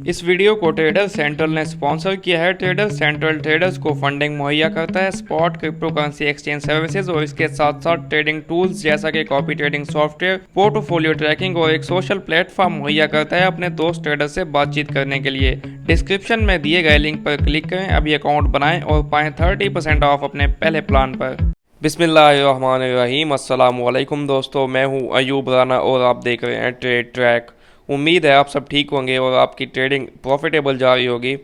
इस वीडियो को trader central ने स्पॉन्सर किया है। ट्रेडर सेंट्रल ट्रेडर्स को फंडिंग मुहैया करता है, spot crypto currency exchange services और इसके साथ साथ ट्रेडिंग टूल्स जैसा कि copy trading software, portfolio tracking और एक सोशल प्लेटफॉर्म मुहैया करता है अपने दोस्त ट्रेडर से बातचीत करने के लिए। डिस्क्रिप्शन में दिए गए लिंक पर क्लिक करें, अभी अकाउंट बनाएं और पाएं 30% ऑफ अपने पहले प्लान पर। बिस्मिल्लाहिर्रहमानिर्रहीम। अस्सलाम वालेकुम दोस्तों, मैं हूं अयूब राना और आप देख रहे हैं ट्रेड ट्रैक। उम्मीद है आप सब ठीक होंगे और आपकी ट्रेडिंग प्रॉफिटेबल जा रही होगी।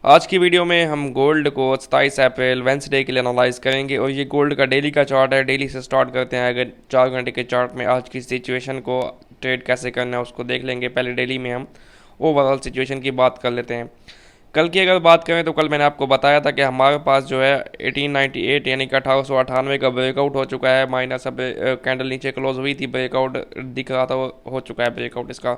आज की वीडियो में हम गोल्ड को 27 अप्रैल वेंसडे के लिए एनालाइज करेंगे और ये गोल्ड का डेली का चार्ट है। डेली से स्टार्ट करते हैं। अगर 4 घंटे के चार्ट में आज की सिचुएशन को ट्रेड कैसे करना है उसको देख लेंगे। पहले डेली में हम ओवरऑल सिचुएशन की बात कर लेते हैं। कल की अगर बात करें तो कल मैंने आपको बताया था कि हमारे पास जो है 1898 यानी कि 1898 का ब्रेकआउट हो चुका है। माइनस अब कैंडल नीचे क्लोज हुई थी, ब्रेकआउट दिख रहा था, हो चुका है ब्रेकआउट इसका।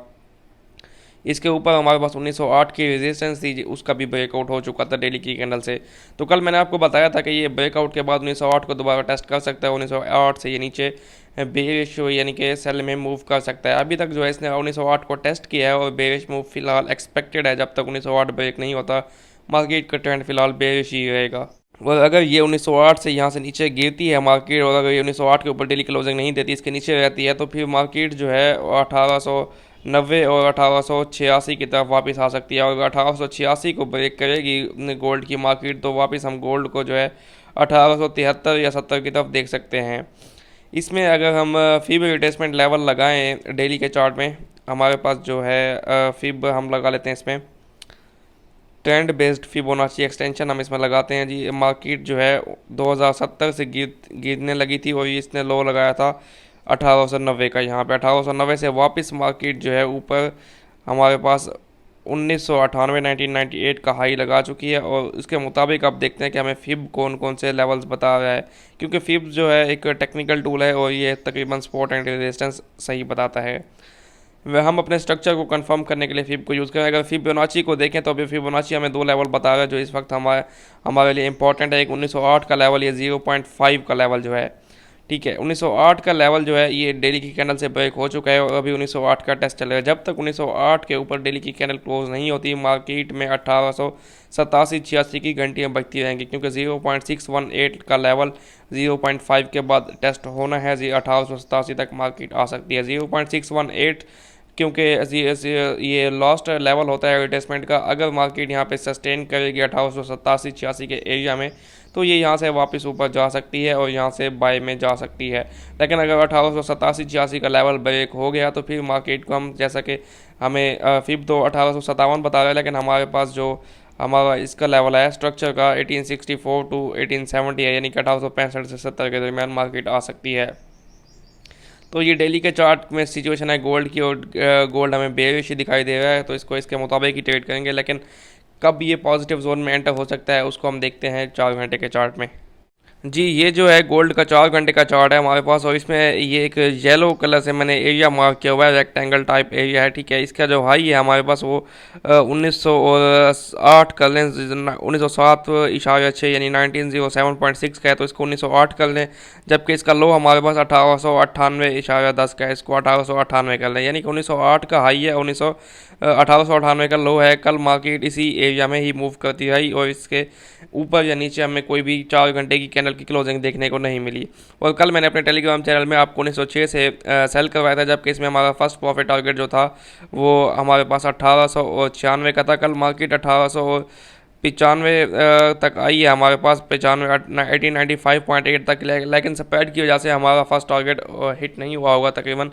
इसके ऊपर हमारे पास 1908 की रेजिस्टेंस थी, उसका भी ब्रेकआउट हो चुका था डेली की कैंडल से। तो कल मैंने आपको बताया था कि ये ब्रेकआउट के बाद 1908 को दोबारा टेस्ट कर सकता है। 1908 से ये नीचे बेरिश यानी कि सेल में मूव कर सकता है। अभी तक जो है इसने 1908 को टेस्ट किया है और बेरिश मूव फिलहाल एक्सपेक्टेड है। जब तक 1908 ब्रेक नहीं होता मार्केट का ट्रेंड फिलहाल बेरिश ही रहेगा। और अगर ये 1908 से यहाँ से नीचे गिरती है मार्केट और अगर ये 1908 के ऊपर डेली क्लोजिंग नहीं देती, इसके नीचे रहती है, तो फिर मार्केट जो है 1890 और 1886 की तरफ वापस आ सकती है। और अगर 1886 को ब्रेक करेगी गोल्ड की मार्केट तो वापस हम गोल्ड को जो है 1873 या 70 की तरफ देख सकते हैं। इसमें अगर हम फिब रिट्रेसमेंट लेवल लगाएं डेली के चार्ट में, हमारे पास जो है फिब हम लगा लेते हैं। इसमें ट्रेंड बेस्ड फिबोनाची एक्सटेंशन हम इसमें लगाते हैं जी। मार्केट जो है 2070 से गिरने लगी थी और इसने लो लगाया था 1890 का। यहाँ पे 1890 से वापस मार्केट जो है ऊपर हमारे पास 1998 1998 का हाई लगा चुकी है। और इसके मुताबिक आप देखते हैं कि हमें फिब कौन कौन से लेवल्स बता रहा है, क्योंकि फिब जो है एक टेक्निकल टूल है और ये तकरीबन सपोर्ट एंड रेजिस्टेंस सही बताता है। वह हम अपने स्ट्रक्चर को कंफर्म करने के लिए फिब को यूज़ करें। अगर फिबोनाची को देखें तो अभी फिबोनाची हमें 2 लेवल बता रहा है जो इस वक्त हमारे लिए इंपॉर्टेंट है। एक 1908 का लेवल, ये 0.5 का लेवल जो है, ठीक है। 1908 का लेवल जो है ये डेली की कैंडल से ब्रेक हो चुका है और अभी 1908 का टेस्ट चलेगा। जब तक 1908 के ऊपर डेली की कैंडल क्लोज नहीं होती मार्केट में 1887-86 की घंटियाँ बचती रहेंगी, क्योंकि 0.618 का लेवल 0.5 के बाद टेस्ट होना है। 1887 तक मार्केट आ सकती है। 0.618 क्योंकि ये लास्ट लेवल होता है रिट्रेसमेंट का। अगर मार्केट यहाँ पे सस्टेन करेगी 1887-86 के एरिया में तो ये यहाँ से वापस ऊपर जा सकती है और यहाँ से बाय में जा सकती है। लेकिन अगर 1887-86 का लेवल ब्रेक हो गया तो फिर मार्केट को हम, जैसा कि हमें फिब तो 1857 बता रहा है, लेकिन हमारे पास जो हमारा इसका लेवल है स्ट्रक्चर का 1864 टू 1870 है, यानी कि 1865 से 70 के दरमियान मार्केट आ सकती है। तो ये डेली के चार्ट में सिचुएशन है गोल्ड की और गोल्ड हमें बेरिश दिखाई दे रहा है, तो इसको इसके मुताबिक ही ट्रेड करेंगे। लेकिन कब ये पॉजिटिव जोन में एंटर हो सकता है उसको हम देखते हैं 4 घंटे के चार्ट में। जी, ये जो है गोल्ड का 4 घंटे का चार्ट है हमारे पास और इसमें ये एक येलो कलर से मैंने एरिया मार्क किया हुआ है, रेक्टेंगल टाइप एरिया है, ठीक है। इसका जो हाई है हमारे पास वो 1908 कर लें, 1907.6 यानी 1907.6 का है, तो इसको 1908 कर लें। जबकि इसका लो हमारे पास 1898.10 का है, इसको 1898 कर लें, यानी कि 1908 का हाई है, 1898 का लो है। कल मार्केट इसी एरिया में ही मूव करती रही और इसके ऊपर या नीचे हमें कोई भी 4 घंटे की कैंडल की क्लोजिंग देखने को नहीं मिली। और कल मैंने अपने टेलीग्राम चैनल में आपको 1906 से सेल करवाया था, जबकि इसमें हमारा फर्स्ट प्रॉफिट टारगेट जो था वो हमारे पास 1896 का था। कल मार्केट 1895 तक आई है हमारे पास, 1895.8 तक, लेकिन स्प्रेड की वजह से हमारा फर्स्ट टारगेट हिट नहीं हुआ होगा तकरीबन।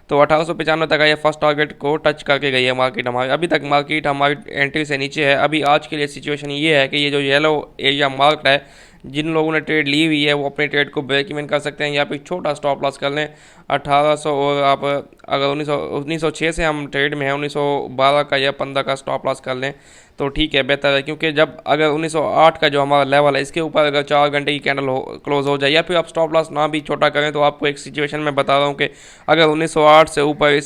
तो 1895 तक आई है, फर्स्ट टारगेट को टच करके गई है मार्केट हमारी। अभी तक मार्केट हमारी एंट्री से नीचे है। अभी आज के लिए सिचुएशन ये है कि ये जो येलो एरिया मार्क्ड है, जिन लोगों ने ट्रेड ली हुई है वो अपने ट्रेड को ब्रेक इवन कर सकते हैं या फिर छोटा स्टॉप लॉस कर लें 1800। और आप अगर 1906 से हम ट्रेड में हैं, 1912 का या 15 का स्टॉप लॉस कर लें तो ठीक है, बेहतर है, क्योंकि जब अगर 1908 का जो हमारा लेवल है इसके ऊपर अगर 4 घंटे की कैंडल क्लोज हो जाए, या फिर आप स्टॉप लॉस ना भी छोटा करें, तो आपको एक सिचुएशन में बता रहा हूँ कि अगर 1908 से ऊपर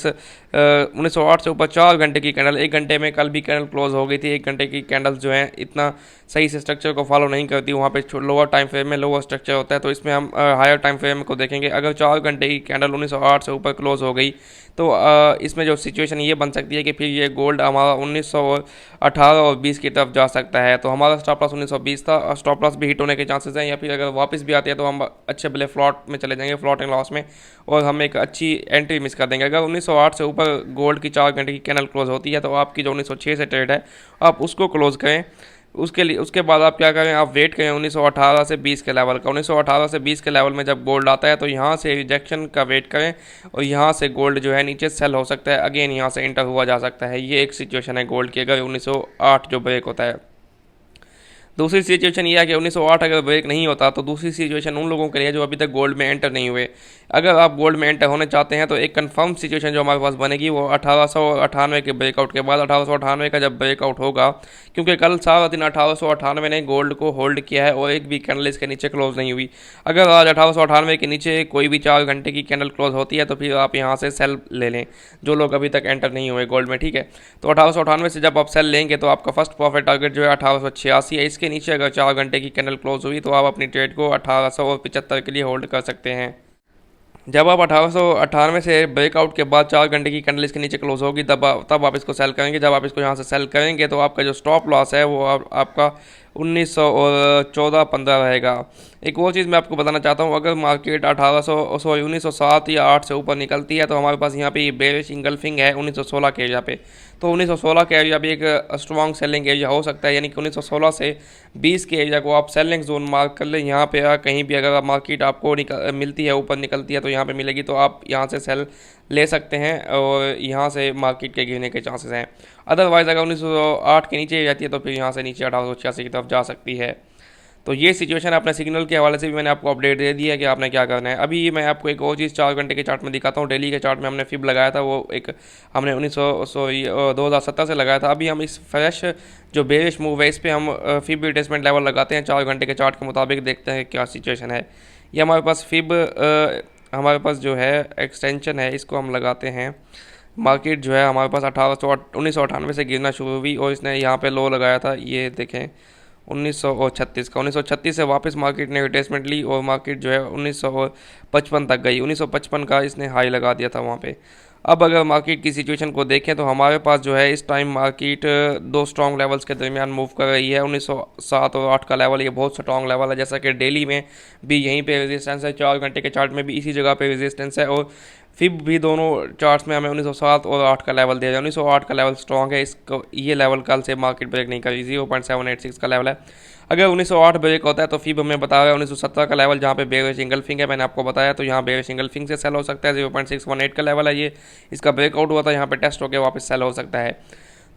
1908 से ऊपर 4 घंटे की कैंडल, 1 घंटे में कल भी कैंडल क्लोज हो गई थी, 1 घंटे की कैंडल जो है इतना सही से स्ट्रक्चर को फॉलो नहीं करती, वहाँ पे लोअर टाइम फ्रेम में लोअर स्ट्रक्चर होता है। तो इसमें हम हायर टाइम फ्रेम को देखेंगे। अगर 4 घंटे की कैंडल 1908 से ऊपर क्लोज हो गई, तो इसमें जो सिचुएशन ये बन सकती है कि फिर ये गोल्ड हमारा 1918 और 20 की तरफ जा सकता है। तो हमारा स्टॉप लॉस 1920 था, स्टॉप लॉस भी हिट होने के चांसेस हैं, या फिर अगर वापस भी आती है तो हम अच्छे भले फ्लॉट में चले जाएंगे, फ्लॉट एंड लॉस में, और हम एक अच्छी एंट्री मिस कर देंगे। अगर 1908 से ऊपर गोल्ड की 4 घंटे की कैंडल क्लोज होती है, तो आपकी जो 1906 से ट्रेड है आप उसको क्लोज करें। उसके लिए उसके बाद आप क्या करें, आप वेट करें 1918 से 20 के लेवल का। 1918 से 20 के लेवल में जब गोल्ड आता है तो यहाँ से रिजेक्शन का वेट करें, और यहाँ से गोल्ड जो है नीचे सेल हो सकता है, अगेन यहाँ से इंटर हुआ जा सकता है। ये एक सिचुएशन है गोल्ड की अगर 1908 जो ब्रेक होता है। दूसरी सिचुएशन ये है कि 1908 अगर ब्रेक नहीं होता, तो दूसरी सिचुएशन उन लोगों के लिए जो अभी तक गोल्ड में एंटर नहीं हुए। अगर आप गोल्ड में एंटर होने चाहते हैं तो एक कंफर्म सिचुएशन जो हमारे पास बनेगी वो 1898 के ब्रेकआउट के बाद, 1898 का जब ब्रेकआउट होगा, क्योंकि कल सारा दिन 1898 ने गोल्ड को होल्ड किया है और एक भी कैंडल इसके नीचे क्लोज नहीं हुई। अगर आज 1898 के नीचे कोई भी 4 घंटे की कैंडल क्लोज होती है तो फिर आप यहाँ से सेल ले लें, जो लोग अभी तक एंटर नहीं हुए गोल्ड में, ठीक है। तो 1898 से जब आप सेल लेंगे तो आपका फर्स्ट प्रॉफिट टारगेट जो है 1886 है। इसके नीचे अगर 4 घंटे की कैंडल क्लोज हुई तो आप अपनी ट्रेड को 1875 के लिए होल्ड कर सकते हैं। जब आप 1898 से ब्रेकआउट के बाद 4 घंटे की कैंडल इसके नीचे क्लोज होगी, तब आप इसको सेल करेंगे। जब आप इसको यहाँ से सेल करेंगे तो आपका जो स्टॉप लॉस है वो आपका 1914-15 रहेगा। एक और चीज़ मैं आपको बताना चाहता हूँ, अगर मार्केट 1907 या 8 से ऊपर निकलती है तो हमारे पास यहाँ पे ये बेरिश इंगल्फिंग है 1916 के एरिया पे। तो 1916 के एरिया भी एक स्ट्रॉन्ग सेलिंग एरिया हो सकता है, यानी कि 1916 से 20 के एरिया को आप सेलिंग जोन मार्क कर लें। यहाँ पे कहीं भी अगर मार्केट आपको मिलती है, ऊपर निकलती है तो यहाँ पे मिलेगी, तो आप यहाँ से सेल ले सकते हैं और यहाँ से मार्केट के गिरने के चांसेस हैं। अदरवाइज़ अगर 1908 के नीचे जाती है तो फिर यहाँ से नीचे 1886 की तरफ जा सकती है। तो ये सिचुएशन अपने सिग्नल के हवाले से भी मैंने आपको अपडेट दे दिया है कि आपने क्या करना है। अभी मैं आपको एक और चीज़ 4 घंटे के चार्ट में दिखाता हूँ। डेली के चार्ट में हमने फिब लगाया था, वो एक हमने 2017 से लगाया था। अभी हम इस फ्रेश जो बेरिश मूव है इस पर हम फिब रिट्रेसमेंट लेवल लगाते हैं 4 घंटे के चार्ट के मुताबिक, देखते हैं क्या सिचुएशन है। ये हमारे पास फिब हमारे पास जो है एक्सटेंशन है, इसको हम लगाते हैं। मार्केट जो है हमारे पास 1998 से गिरना शुरू हुई और इसने यहाँ पे लो लगाया था, ये देखें 1936 का। 1936 से वापस मार्केट ने रिट्रेसमेंट ली और मार्केट जो है 1955 तक गई। 1955 का इसने हाई लगा दिया था वहाँ पे। अब अगर मार्केट की सिचुएशन को देखें तो हमारे पास जो है इस टाइम मार्केट दो स्ट्रॉन्ग लेवल्स के दरमियान मूव कर रही है। 1907 और 8 का लेवल, ये बहुत स्ट्रॉन्ग लेवल है, जैसा कि डेली में भी यहीं पे रेजिस्टेंस है, 4 घंटे के चार्ट में भी इसी जगह पे रेजिस्टेंस है, और फिब भी दोनों चार्ट्स में हमें 1907 और 8 का लेवल दे रहा है। 1908 का लेवल स्ट्रॉन्ग है, इसको ये लेवल कल से मार्केट ब्रेक नहीं करी, 0.786 का लेवल है। अगर 1908 ब्रेक होता है तो फिब हमें बता रहा है 1917 का लेवल, जहाँ पे बेरिश इंगल्फिंग है, मैंने आपको बताया, तो यहाँ बेरिश इंगल्फिंग से सेल हो सकता है। 0.618 का लेवल है, ये इसका ब्रेकआउट हुआ था, यहाँ पे टेस्ट होकर वापस सेल हो सकता है।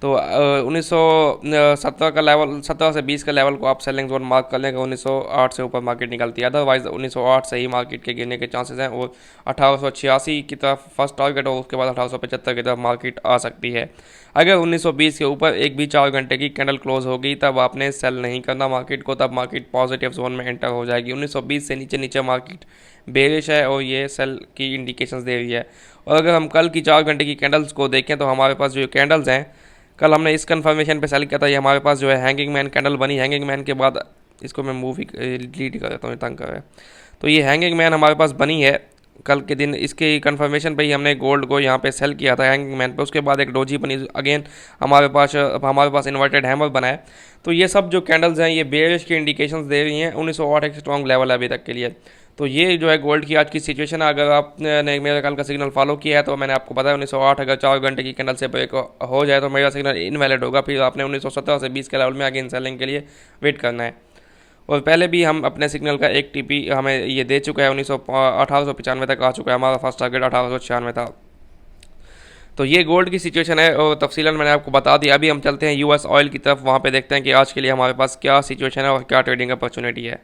तो 1917 का लेवल, 17 से 20 का लेवल को आप सेलिंग जोन मार्क कर लेंगे। 1908 से ऊपर मार्केट निकलती है, अदरवाइज 1908 से ही मार्केट के गिरने के चांसेस हैं, और 1886 की तरफ फर्स्ट टारगेट और उसके बाद 1875 की तरफ मार्केट आ सकती है। अगर 1920 के ऊपर एक भी 4 घंटे की कैंडल क्लोज होगी तब आपने सेल नहीं करना मार्केट को, तब मार्केट पॉजिटिव जोन में एंटर हो जाएगी। 1920 से नीचे नीचे मार्केट बेरिश है और ये सेल की इंडिकेशंस दे रही है। और अगर हम कल की 4 घंटे की कैंडल्स को देखें तो हमारे पास जो कैंडल्स हैं, कल हमने इस कंफर्मेशन पे सेल किया था, ये हमारे पास जो है हैंगिंग मैन कैंडल बनी। हैंगिंग मैन के बाद इसको मैं मूव डिलीट कर देता हूँ, तंग कर रहा है। तो ये हैंगिंग मैन हमारे पास बनी है कल के दिन, इसके कंफर्मेशन पे ही हमने गोल्ड को यहाँ पे सेल किया था हैंगिंग मैन पे। उसके बाद एक डोजी बनी, अगेन हमारे पास इन्वर्टेड हैमर बना है। तो ये सब जो कैंडल्स हैं ये बेयरिश की इंडिकेशंस दे रही हैं। 1908 एक स्ट्रॉन्ग लेवल है अभी तक के लिए। तो ये जो है गोल्ड की आज की सिचुएशन है। अगर आपने मेरा कल का सिग्नल फॉलो किया है तो मैंने आपको बताया 1908 अगर 4 घंटे की कैंडल से ब्रेक हो जाए तो मेरा सिग्नल इनवैलिड होगा, फिर आपने 1917 से 20 के लेवल में अगेन सेलिंग के लिए वेट करना है। और पहले भी हम अपने सिग्नल का एक टीपी हमें ये दे चुका है, 1895 तक आ चुका है, हमारा फर्स्ट टारगेट 1896 था। तो ये गोल्ड की सिचुएशन है और तफसीलन मैंने आपको बता दी। अभी हम चलते हैं यूएस ऑयल की तरफ, वहाँ पे देखते हैं कि आज के लिए हमारे पास क्या सिचुएशन है और क्या ट्रेडिंग अपॉर्चुनिटी है।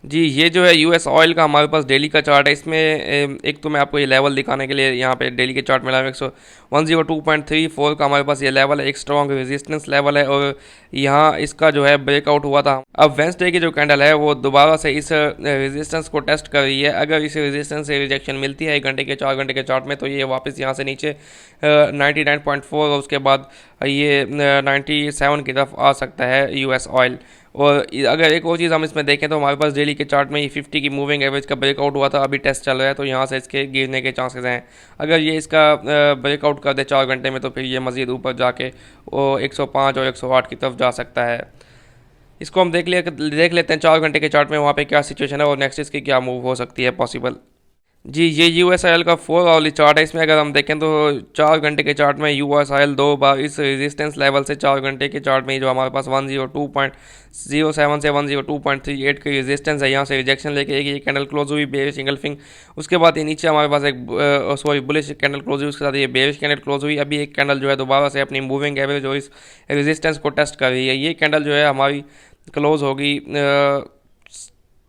जी, ये जो है यूएस ऑयल का हमारे पास डेली का चार्ट है। इसमें एक तो मैं आपको ये लेवल दिखाने के लिए यहाँ पे डेली के चार्ट में लाया हूँ। 102.34 का हमारे पास ये लेवल है, एक स्ट्रॉन्ग रेजिस्टेंस लेवल है और यहाँ इसका जो है ब्रेकआउट हुआ था। अब वेंसडे की जो कैंडल है वो दोबारा से इस रेजिस्टेंस को टेस्ट कर रही है। अगर इस रेजिस्टेंस से रिजेक्शन मिलती है 1 घंटे के 4 घंटे के चार्ट में, तो ये वापस यहाँ से नीचे 99.4 और उसके बाद ये 97 की तरफ आ सकता है यूएस ऑयल। और अगर एक और चीज़ हम इसमें देखें तो हमारे पास डेली के चार्ट में ये 50 की मूविंग एवरेज का ब्रेकआउट हुआ था, अभी टेस्ट चल रहा है, तो यहाँ से इसके गिरने के चांसेस हैं। अगर ये इसका ब्रेकआउट कर दे 4 घंटे में तो फिर ये मज़ीद ऊपर जाके वो 105 और 108 की तरफ जा सकता है। इसको हम देख लेते हैं 4 घंटे के चार्ट में वहाँ पे क्या सिचुएशन है और नेक्स्ट इसकी क्या मूव हो सकती है पॉसिबल। जी, ये यूएस ऑयल का 4 आवरली चार्ट है। इसमें अगर हम देखें तो 4 घंटे के चार्ट में यूएस ऑयल 2 बार इस रेजिस्टेंस लेवल से 4 घंटे के चार्ट में जो हमारे पास 102.07 से 102.38 की रेजिस्टेंस है, यहाँ से रिजेक्शन लेके एक ये कैंडल क्लोज हुई बेरिश इंगल्फिंग। उसके बाद ये नीचे हमारे पास एक बुलिश कैंडल क्लोज हुई, उसके साथ ये बेरिश कैंडल क्लोज हुई। अभी एक कैंडल जो है दोबारा से अपनी मूविंग एवरेज और इस रेजिस्टेंस को टेस्ट कर रही है। ये कैंडल जो है हमारी क्लोज होगी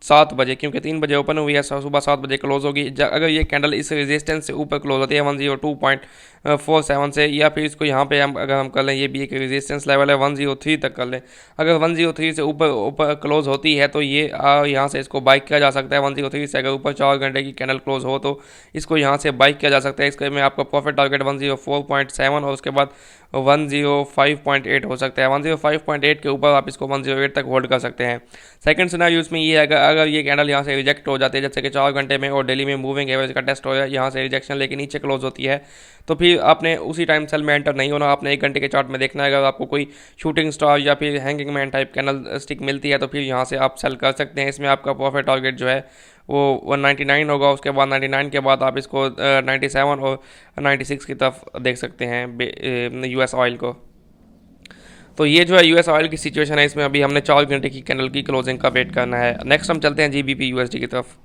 7 बजे, क्योंकि 3 बजे ओपन हुई है, सुबह 7 बजे क्लोज होगी। अगर ये कैंडल इस रेजिस्टेंस से ऊपर क्लोज होती है 102.47 से, या फिर इसको यहाँ पे अगर हम कर लें, ये भी एक रेजिस्टेंस लेवल है 103 तक कर लें। अगर 103 से ऊपर क्लोज होती है तो ये यहाँ से इसको बाइक किया जा सकता है। 103 से अगर ऊपर 4 घंटे की कैंडल क्लोज हो तो इसको यहाँ से बाइक किया जा सकता है। इसके में आपका प्रॉफिट टारगेट 104.7 और उसके बाद 105.8 हो सकता है। 105.8 के ऊपर आप इसको 108 तक होल्ड कर सकते हैं। सेकंड सिनेरियो इसमें ये है अगर ये कैंडल यहाँ से रिजेक्ट हो जाती है, जैसे कि 4 घंटे में और डेली में मूविंग एवरेज का टेस्ट हो जाए, यहाँ से रिजेक्शन लेके नीचे क्लोज होती है, तो फिर आपने उसी टाइम सेल में एंटर नहीं होना। आपने 1 घंटे के चार्ट में देखना है। अगर आपको कोई शूटिंग स्टार या फिर hanging man type candle stick मिलती है तो फिर यहाँ से आप सेल कर सकते हैं। इसमें आपका प्रॉफिट टारगेट जो है वो 199 होगा। उसके बाद 99 के बाद आप इसको 97 और 96 की तरफ देख सकते हैं यूएस ऑयल को। तो ये जो है यूएस ऑयल की सिचुएशन है। इसमें अभी हमने 4 घंटे की कैंडल की क्लोजिंग का वेट करना है। नेक्स्ट हम चलते हैं जीबीपी यूएसडी की तरफ।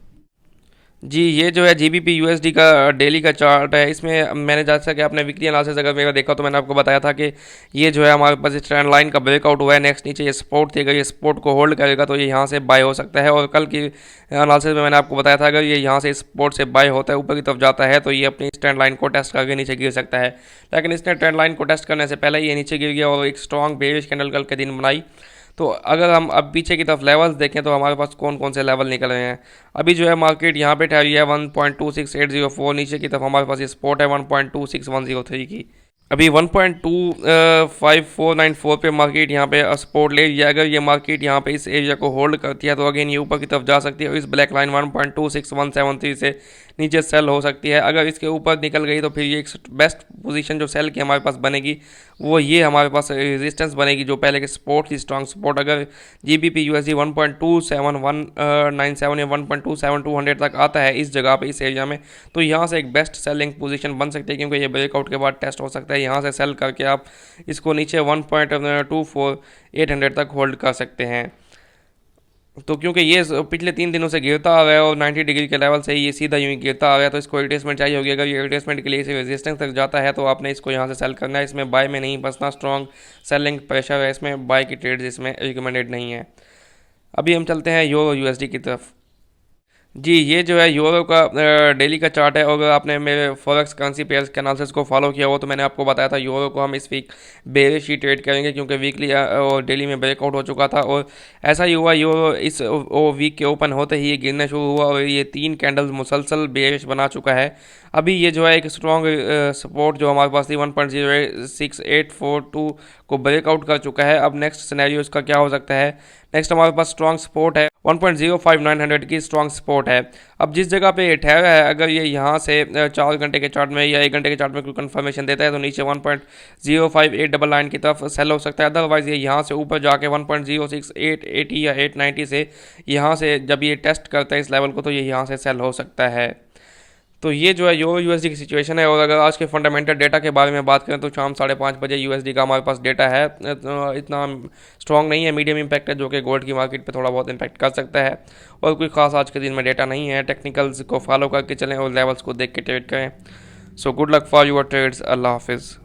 जी, ये जो है जीबीपी यूएसडी का डेली का चार्ट है। इसमें मैंने जैसा कि आपने वीकली एनालिसिस अगर मेरा देखा तो मैंने आपको बताया था कि ये जो है हमारे पास इस ट्रेंड लाइन का ब्रेकआउट हुआ है। नेक्स्ट नीचे ये सपोर्ट थी, अगर ये सपोर्ट को होल्ड करेगा तो ये यहाँ से बाय हो सकता है। और कल की एनालिसिस में मैंने आपको बताया था अगर ये यहाँ से सपोर्ट से बाय होता है, ऊपर की तरफ जाता है, तो ये अपनी इस ट्रेंड लाइन को टेस्ट करके नीचे गिर सकता है। लेकिन इसने ट्रेंड लाइन को टेस्ट करने से पहले ये नीचे गिर गया और एक स्ट्रॉन्ग बेरिश कैंडल कल के दिन बनाई। तो अगर हम अब पीछे की तरफ लेवल्स देखें तो हमारे पास कौन कौन से लेवल निकल रहे हैं। अभी जो है मार्केट यहाँ पे ठहरी है 1.26804, नीचे की तरफ हमारे पास ये सपोर्ट है 1.26103 की। अभी 1.25494 पे मार्केट यहाँ पे सपोर्ट ले लिया। अगर ये मार्केट यहाँ पे इस एरिया को होल्ड करती है तो अगेन ये ऊपर की तरफ जा सकती है और इस ब्लैक लाइन 1.26173 से नीचे सेल हो सकती है। अगर इसके ऊपर निकल गई तो फिर ये एक बेस्ट पोजीशन जो सेल की हमारे पास बनेगी वो ये हमारे पास रेजिस्टेंस बनेगी जो पहले के सपोर्ट थी, स्ट्रॉन्ग सपोर्ट। अगर जीबीपी यूएसडी 1.27197 या 1.27200 तक आता है इस जगह पे, इस एरिया में, तो यहाँ से एक बेस्ट सेलिंग पोजीशन बन सकती है, क्योंकि ये ब्रेकआउट के बाद टेस्ट हो सकता है। यहाँ से सेल करके आप इसको नीचे 1.24800 तक होल्ड कर सकते हैं। तो क्योंकि ये पिछले 3 दिनों से गिरता आ रहा है और 90 डिग्री के लेवल से ये सीधा यूँ ही गिरता आ रहा है, तो इसको रिट्रेसमेंट चाहिए होगी। अगर ये रिट्रेसमेंट के लिए इसे रेजिस्टेंस तक जाता है तो आपने इसको यहाँ से सेल करना है। इसमें बाय में नहीं बसना, स्ट्रॉन्ग सेलिंग प्रेशर है इसमें, बाय की ट्रेड्स इसमें रिकमेंडेड नहीं है। अभी हम चलते हैं यूरो यूएसडी की तरफ। जी, ये जो है यूरो का डेली का चार्ट है और अगर आपने मेरे फॉरेक्स करेंसी पेयर्स के एनालिसिस को फॉलो किया हो तो मैंने आपको बताया था यूरो को हम इस वीक बेरिश ही ट्रेड करेंगे, क्योंकि वीकली और डेली में ब्रेकआउट हो चुका था और ऐसा ही हुआ। यूरो इस वीक के ओपन होते ही ये गिरना शुरू हुआ और ये 3 कैंडल्स मुसलसल बेरिश बना चुका है। अभी ये जो है एक स्ट्रॉन्ग सपोर्ट जो हमारे पास थी 1.06842 को ब्रेकआउट कर चुका है। अब नेक्स्ट सिनेरियो इसका क्या हो सकता है। नेक्स्ट हमारे पास स्ट्रॉन्ग सपोर्ट है 1.05900 की स्ट्रॉन्ग सपोर्ट है। अब जिस जगह पे ये ठहरा है, अगर ये यहाँ से 4 घंटे के चार्ट में या 1 घंटे के चार्ट में कोई कंफर्मेशन देता है तो नीचे 1.05899 की तरफ सेल हो सकता है। अदरवाइज ये यहाँ से ऊपर जाके 1.06880 या 890 से यहाँ से जब ये टेस्ट करता है इस लेवल को तो ये यहाँ से सेल हो सकता है। तो ये जो है यूरो यूएसडी की सिचुएशन है। और अगर आज के फंडामेंटल डेटा के बारे में बात करें तो शाम 5:30 बजे यूएसडी का हमारे पास डेटा है। इतना स्ट्रॉन्ग नहीं है, मीडियम इम्पैक्ट है, जो कि गोल्ड की मार्केट पे थोड़ा बहुत इम्पैक्ट कर सकता है। और कोई खास आज के दिन में डेटा नहीं है। टेक्निकल्स को फॉलो करके चलें और लेवल्स को देख के ट्रेड करें। So good luck for your trades. अल्लाह हाफिज़।